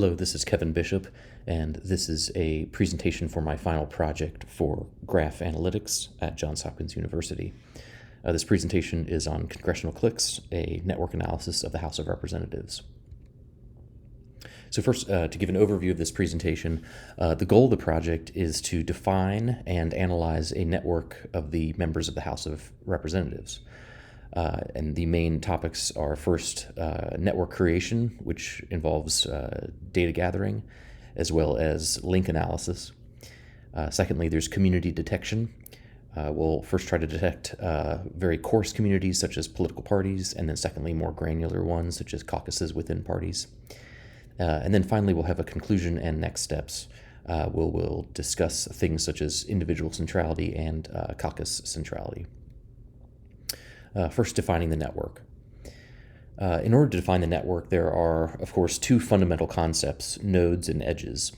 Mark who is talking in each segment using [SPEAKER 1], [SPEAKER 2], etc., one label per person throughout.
[SPEAKER 1] Hello, this is Kevin Bishop, and this is a presentation for my final project for graph analytics at Johns Hopkins University. This presentation is on congressional clicks, a network analysis of the House of Representatives. So first, to give an overview of this presentation, the goal of the project is to define and analyze a network of the members of the House of Representatives. And the main topics are first network creation, which involves data gathering, as well as link analysis. Secondly, there's community detection. We'll first try to detect very coarse communities such as political parties, and then secondly, more granular ones such as caucuses within parties. And then finally, we'll have a conclusion and next steps. We'll discuss things such as individual centrality and caucus centrality. First, defining the network. In order to define the network, there are, of course, two fundamental concepts, nodes and edges.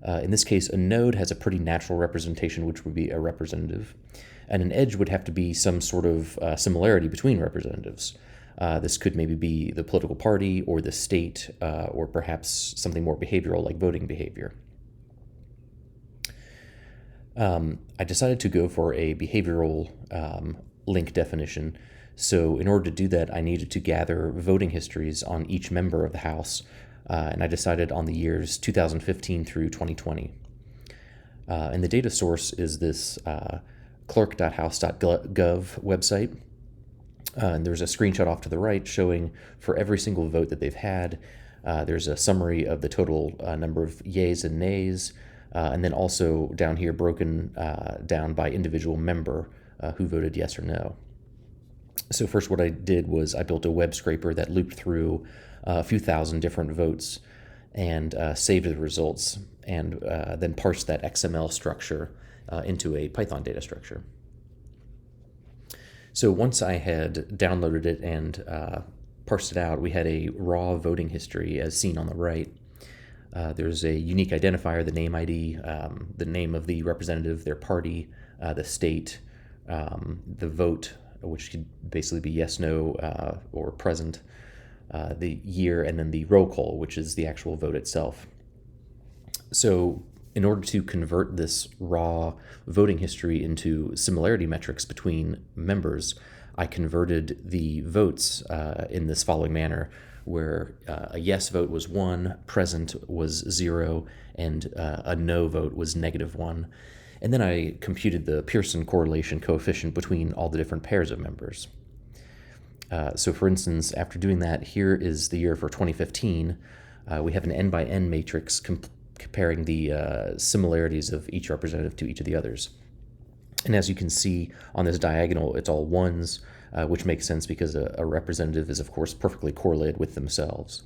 [SPEAKER 1] In this case, a node has a pretty natural representation, which would be a representative, and an edge would have to be some sort of similarity between representatives. This could maybe be the political party or the state, or perhaps something more behavioral like voting behavior. I decided to go for a behavioral link definition. So in order to do that, I needed to gather voting histories on each member of the House, and I decided on the years 2015 through 2020. And the data source is this clerk.house.gov website. And there's a screenshot off to the right showing for every single vote that they've had. There's a summary of the total number of yays and nays, and then also down here broken down by individual member who voted yes or no. So first what I did was I built a web scraper that looped through a few thousand different votes and saved the results, and then parsed that XML structure into a Python data structure. So once I had downloaded it and parsed it out, we had a raw voting history as seen on the right. There's a unique identifier, the name ID, the name of the representative, their party, the state, the vote, which could basically be yes, no, or present, the year, and then the roll call, which is the actual vote itself. So in order to convert this raw voting history into similarity metrics between members, I converted the votes in this following manner, where a yes vote was 1, present was 0, and a no vote was -1. And then I computed the Pearson correlation coefficient between all the different pairs of members. So for instance, after doing that, here is the year for 2015. We have an n by n matrix comparing the similarities of each representative to each of the others. And as you can see on this diagonal, it's all ones, which makes sense because a representative is, of course, perfectly correlated with themselves.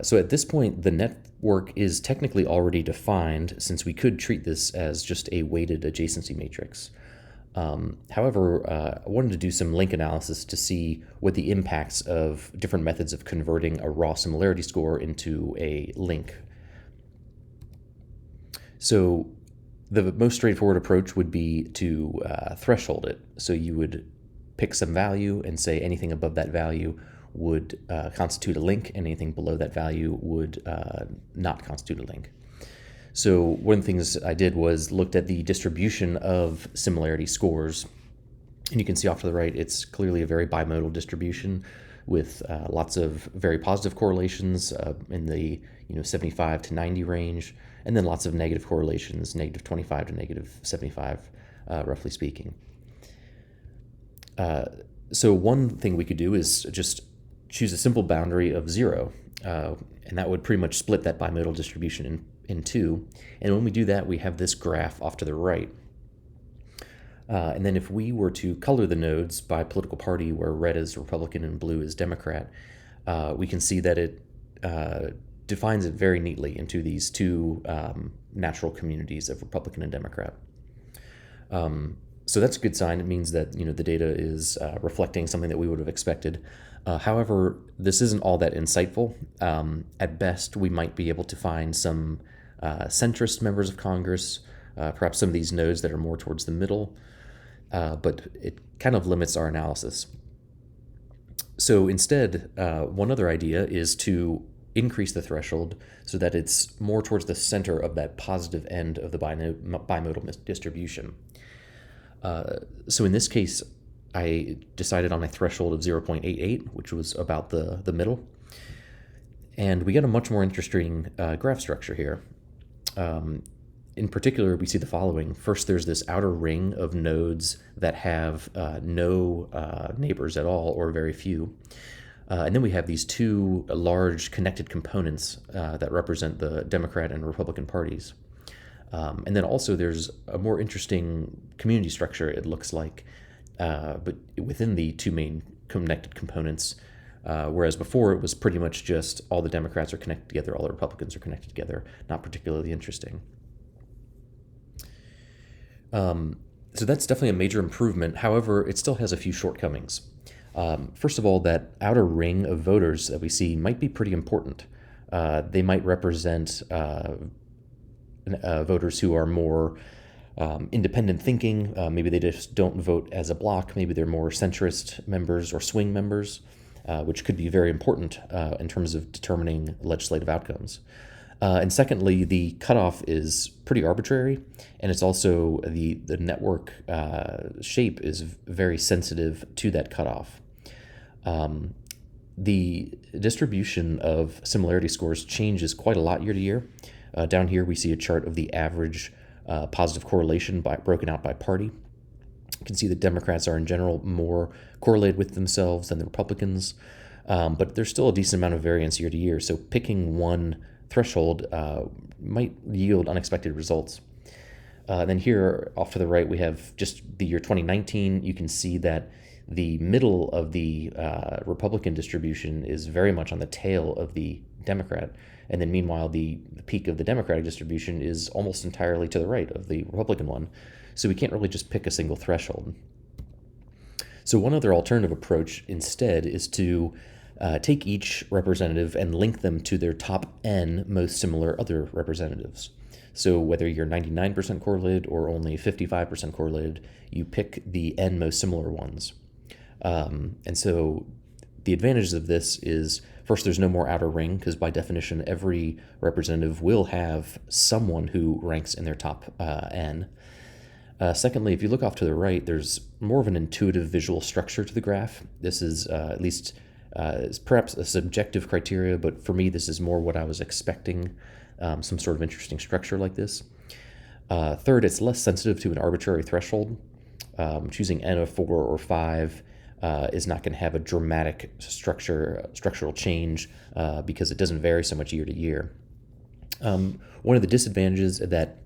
[SPEAKER 1] So at this point, the network is technically already defined, since we could treat this as just a weighted adjacency matrix. However, I wanted to do some link analysis to see what the impacts of different methods of converting a raw similarity score into a link. So the most straightforward approach would be to threshold it. So you would pick some value and say anything above that value would constitute a link, and anything below that value would not constitute a link. So one of the things I did was looked at the distribution of similarity scores, and you can see off to the right, it's clearly a very bimodal distribution with lots of very positive correlations in the 75 to 90 range, and then lots of negative correlations, -25 to -75, roughly speaking. So one thing we could do is just choose a simple boundary of 0, and that would pretty much split that bimodal distribution in two. And when we do that, we have this graph off to the right. And then if we were to color the nodes by political party, where red is Republican and blue is Democrat, we can see that it defines it very neatly into these two natural communities of Republican and Democrat. So that's a good sign. It means that the data is reflecting something that we would have expected. However, this isn't all that insightful. At best, we might be able to find some centrist members of Congress, perhaps some of these nodes that are more towards the middle, but it kind of limits our analysis. So instead, one other idea is to increase the threshold so that it's more towards the center of that positive end of the bimodal distribution. So in this case, I decided on a threshold of 0.88, which was about the middle. And we get a much more interesting graph structure here. In particular, we see the following. First, there's this outer ring of nodes that have no neighbors at all, or very few. And then we have these two large connected components that represent the Democrat and Republican parties. And then also there's a more interesting community structure, it looks like, but within the two main connected components, whereas before it was pretty much just all the Democrats are connected together, all the Republicans are connected together, not particularly interesting. So that's definitely a major improvement. However, it still has a few shortcomings. First of all, that outer ring of voters that we see might be pretty important. They might represent voters who are more independent thinking. Maybe they just don't vote as a bloc. Maybe they're more centrist members or swing members, which could be very important in terms of determining legislative outcomes. And secondly, the cutoff is pretty arbitrary, and it's also the network shape is very sensitive to that cutoff. The distribution of similarity scores changes quite a lot year to year. Down here, we see a chart of the average positive correlation broken out by party. You can see the Democrats are in general more correlated with themselves than the Republicans, but there's still a decent amount of variance year to year. So picking one threshold might yield unexpected results. Then here off to the right, we have just the year 2019. You can see that the middle of the Republican distribution is very much on the tail of the Democrat. And then meanwhile, the peak of the Democratic distribution is almost entirely to the right of the Republican one. So we can't really just pick a single threshold. So one other alternative approach instead is to take each representative and link them to their top N most similar other representatives. So whether you're 99% correlated or only 55% correlated, you pick the N most similar ones. And so the advantages of this is, first, there's no more outer ring, because by definition, every representative will have someone who ranks in their top N. Secondly, if you look off to the right, there's more of an intuitive visual structure to the graph. This is at least is perhaps a subjective criteria, but for me, this is more what I was expecting, some sort of interesting structure like this. Third, it's less sensitive to an arbitrary threshold. Choosing N of 4 or 5 is not going to have a dramatic structural change because it doesn't vary so much year to year. One of the disadvantages is that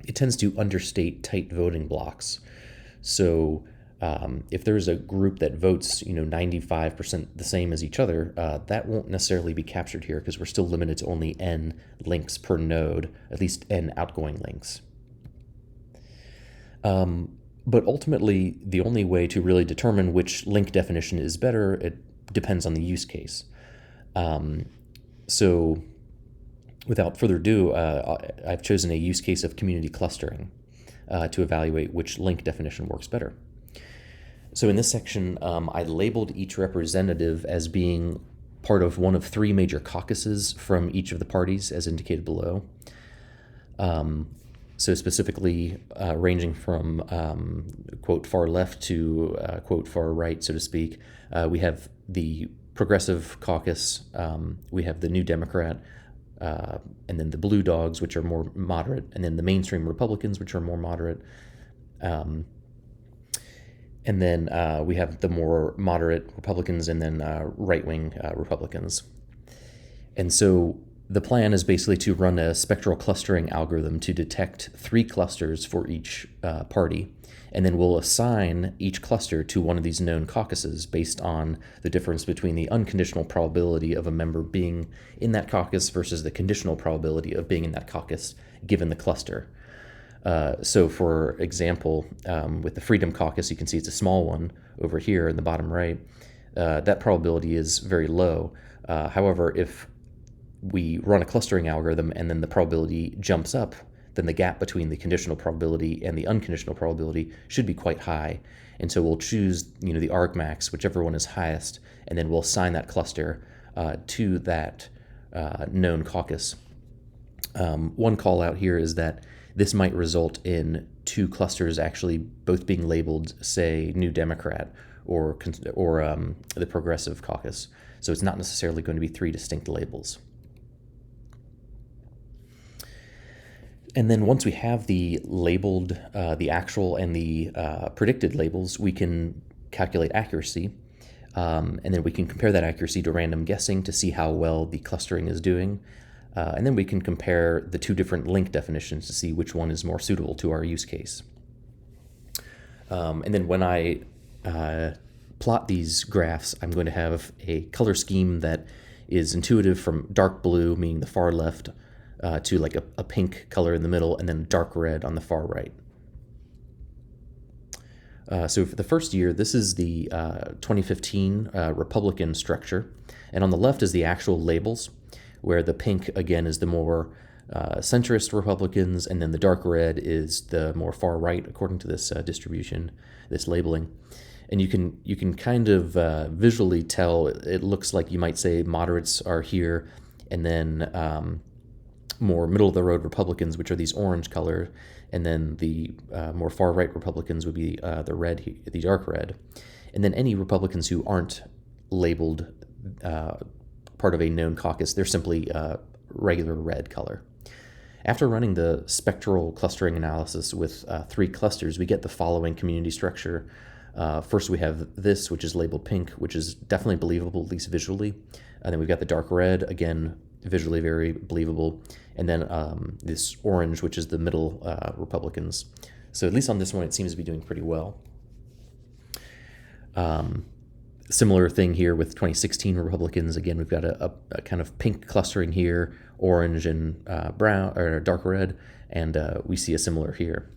[SPEAKER 1] it tends to understate tight voting blocks. So if there's a group that votes 95% the same as each other, that won't necessarily be captured here because we're still limited to only N links per node, at least N outgoing links. But ultimately, the only way to really determine which link definition is better, it depends on the use case. So without further ado, I've chosen a use case of community clustering to evaluate which link definition works better. So in this section, I labeled each representative as being part of one of three major caucuses from each of the parties, as indicated below. So specifically ranging from, quote, far left to, quote, far right, so to speak. We have the Progressive Caucus, we have the New Democrat, and then the Blue Dogs, which are more moderate, and then the mainstream Republicans, which are more moderate. And then we have the more moderate Republicans and then right-wing Republicans. And so the plan is basically to run a spectral clustering algorithm to detect three clusters for each party, and then we'll assign each cluster to one of these known caucuses based on the difference between the unconditional probability of a member being in that caucus versus the conditional probability of being in that caucus given the cluster. So for example, with the Freedom Caucus, you can see it's a small one over here in the bottom right. That probability is very low. However, if we run a clustering algorithm and then the probability jumps up, then the gap between the conditional probability and the unconditional probability should be quite high. And so we'll choose the argmax, whichever one is highest, and then we'll assign that cluster to that known caucus. One call out here is that this might result in two clusters actually both being labeled, say, New Democrat or the Progressive Caucus. So it's not necessarily going to be three distinct labels. And then once we have the labeled, the actual and the predicted labels, we can calculate accuracy. And then we can compare that accuracy to random guessing to see how well the clustering is doing. And then we can compare the two different link definitions to see which one is more suitable to our use case. And then when I plot these graphs, I'm going to have a color scheme that is intuitive from dark blue, meaning the far left, to like a pink color in the middle, and then dark red on the far right. So for the first year, this is the 2015 Republican structure, and on the left is the actual labels, where the pink, again, is the more centrist Republicans, and then the dark red is the more far right, according to this distribution, this labeling. And you can kind of visually tell, it looks like you might say moderates are here, and then more middle-of-the-road Republicans, which are these orange color, and then the more far-right Republicans would be the dark red. And then any Republicans who aren't labeled part of a known caucus, they're simply regular red color. After running the spectral clustering analysis with three clusters, we get the following community structure. First, we have this, which is labeled pink, which is definitely believable, at least visually. And then we've got the dark red, again, visually very believable. And then this orange, which is the middle Republicans. So at least on this one, it seems to be doing pretty well. Similar thing here with 2016 Republicans. Again, we've got a kind of pink clustering here, orange and brown or dark red, and we see a similar here.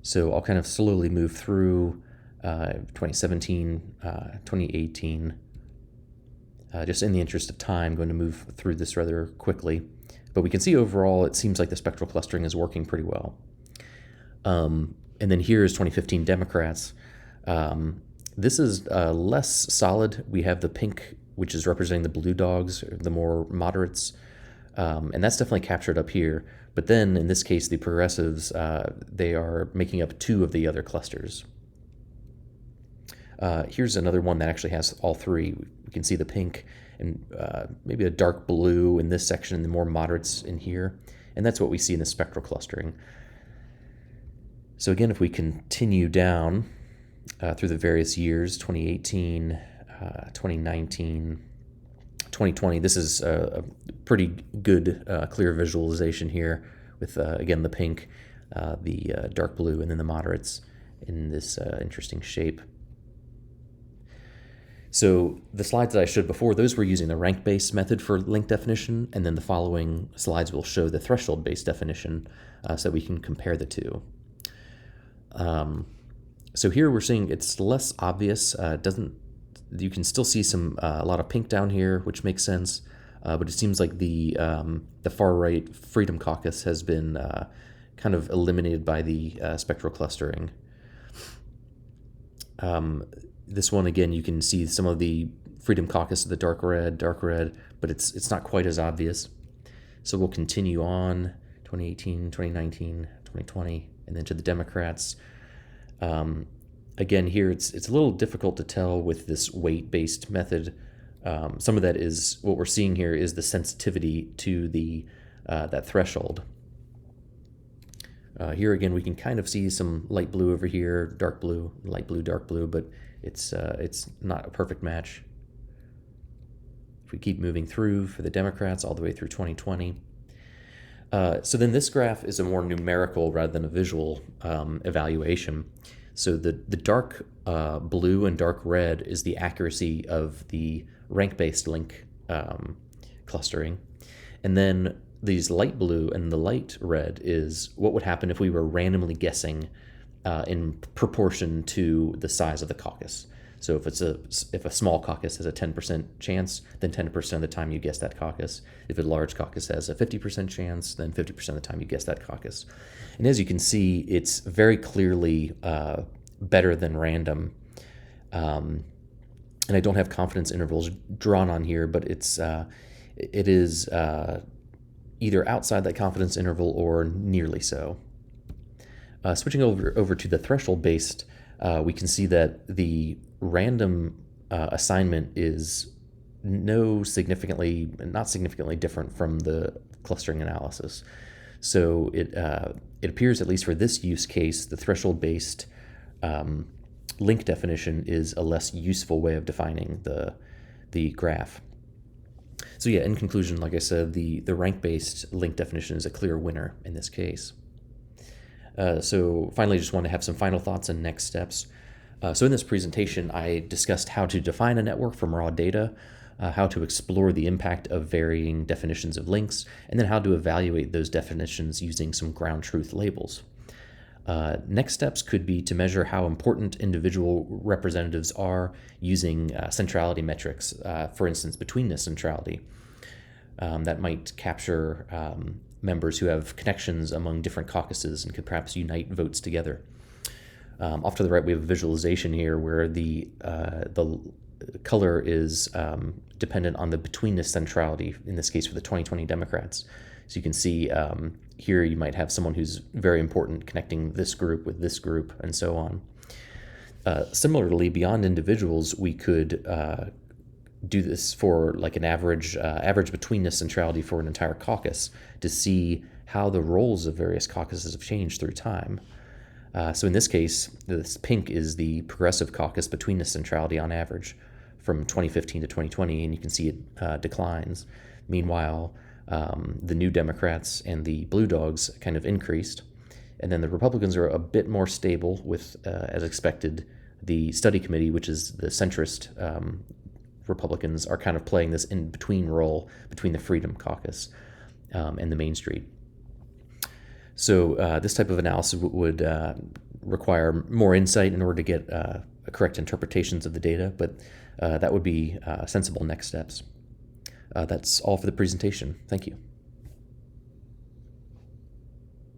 [SPEAKER 1] So I'll kind of slowly move through 2017, 2018. Just in the interest of time, going to move through this rather quickly. But we can see overall it seems like the spectral clustering is working pretty well. And then here's 2015 Democrats. This is less solid. We have the pink, which is representing the blue dogs, the more moderates, and that's definitely captured up here. But then in this case, the progressives, they are making up two of the other clusters. Here's another one that actually has all three. We can see the pink and maybe a dark blue in this section, and the more moderates in here. And that's what we see in the spectral clustering. So again, if we continue down through the various years, 2018, 2019, 2020, this is a pretty good clear visualization here with, again, the pink, the dark blue, and then the moderates in this interesting shape. So the slides that I showed before, those were using the rank-based method for link definition, and then the following slides will show the threshold-based definition so that we can compare the two. So here we're seeing it's less obvious. You can still see a lot of pink down here, which makes sense, but it seems like the far-right Freedom Caucus has been kind of eliminated by the spectral clustering. This one, again, you can see some of the Freedom Caucus, the dark red, but it's not quite as obvious. So we'll continue on, 2018, 2019, 2020, and then to the Democrats. Again, here it's a little difficult to tell with this weight-based method. Some of that is, what we're seeing here is the sensitivity to the that threshold. Here again, we can kind of see some light blue over here, dark blue, light blue, dark blue, but it's not a perfect match. If we keep moving through for the Democrats all the way through 2020. So then this graph is a more numerical rather than a visual evaluation. So the dark blue and dark red is the accuracy of the rank-based link clustering. And then these light blue and the light red is what would happen if we were randomly guessing in proportion to the size of the caucus. So if a small caucus has a 10% chance, then 10% of the time you guess that caucus. If a large caucus has a 50% chance, then 50% of the time you guess that caucus. And as you can see, it's very clearly better than random. And I don't have confidence intervals drawn on here, but it's it is either outside that confidence interval or nearly so. Switching over to the threshold-based, we can see that the random assignment is not significantly different from the clustering analysis. So it appears, at least for this use case, the threshold-based link definition is a less useful way of defining the graph. So yeah, in conclusion, like I said, the rank-based link definition is a clear winner in this case. So finally, just want to have some final thoughts and next steps. So in this presentation, I discussed how to define a network from raw data, how to explore the impact of varying definitions of links, and then how to evaluate those definitions using some ground truth labels. Next steps could be to measure how important individual representatives are using centrality metrics, for instance, betweenness centrality. That might capture members who have connections among different caucuses and could perhaps unite votes together. Off to the right, we have a visualization here where the color is dependent on the betweenness centrality, in this case for the 2020 Democrats. So you can see here you might have someone who's very important connecting this group with this group and so on. Similarly, beyond individuals, we could do this for like an average betweenness centrality for an entire caucus to see how the roles of various caucuses have changed through time. So in this case, this pink is the progressive caucus betweenness centrality on average from 2015 to 2020, and you can see it declines. Meanwhile, the New Democrats and the Blue Dogs kind of increased, and then the Republicans are a bit more stable with, as expected, the study committee, which is the centrist Republicans, are kind of playing this in-between role between the Freedom Caucus and the Main Street. So this type of analysis would require more insight in order to get correct interpretations of the data, but that would be sensible next steps. That's all for the presentation. Thank you.